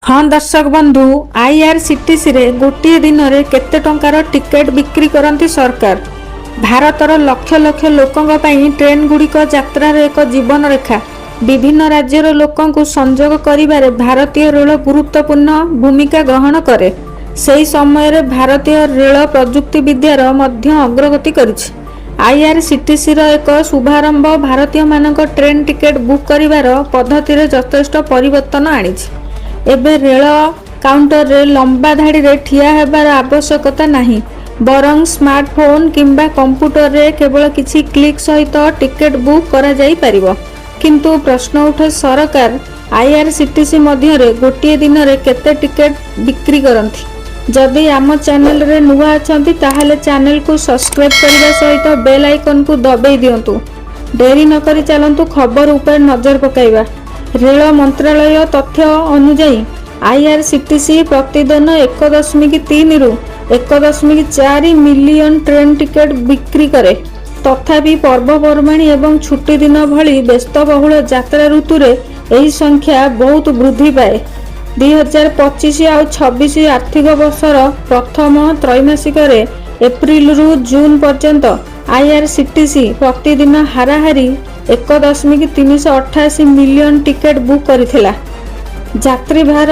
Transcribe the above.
हाँ दर्शक बंधु आईआरसीटीसी रे गोटे दिन में केते टंकार टिकेट बिक्री करती सरकार। भारतर लक्ष लक्ष लोकों ପାଇଁ ट्रेन गुड़िक यात्रार एक जीवन रेखा विभिन्न राज्यर लोकों संजोग करिबारे भारतीय रेल गुरुत्वपूर्ण भूमिका ग्रहण करे। सही समय रे भारतीय रेल प्रजुक्ति विद्यार मध्य अग्रगति करिछि। आईआरसीटीसी रो एक शुभारंभ भारतीय मानक ट्रेन टिकेट बुक करिवार पद्धति रे यथेष्ट परिवर्तन आनिछि। एबे रेल काउंटर रे लंबा धाड़ी रे ठिया हेबार आवश्यकता नहीं, बरं स्मार्टफोन किंबा कंप्यूटर रे केवल किछि क्लिक सहित टिकेट बुक करा जाई परिबो। किंतु प्रश्न उठे सरकार आईआरसीटीसी मध्य रे गोटे दिन रे केते टिकेट बिक्री करंती। जदि आम चैनल रे नुआ अछंती ताहाले चैनल को सब्सक्राइब करबा सहित बेल आइकन को दबाई दियंतु। देरी न करी चलंतु खबर ऊपर नजर पकाइबा। रेल मंत्रालय तथ्य अनुसार आईआरसीटीसी प्रतिदिन 1.3 रु 1.4 मिलियन ट्रेन टिकेट बिक्री करे। तथापि पर्वपर्वाणी एवं छुट्टी दिन भली व्यस्तबहुल यात्रा ऋतु रे एही संख्या बहुत वृद्धि पाए। 2025 और 26 आर्थिक वर्षर प्रथम त्रैमासिक रे एप्रिल रु जून पर्यंत आईआरसीटीसी प्रतिदिन हाराहारी 1.388 मिलियन टिकेट बुक करिथिला। यात्री भार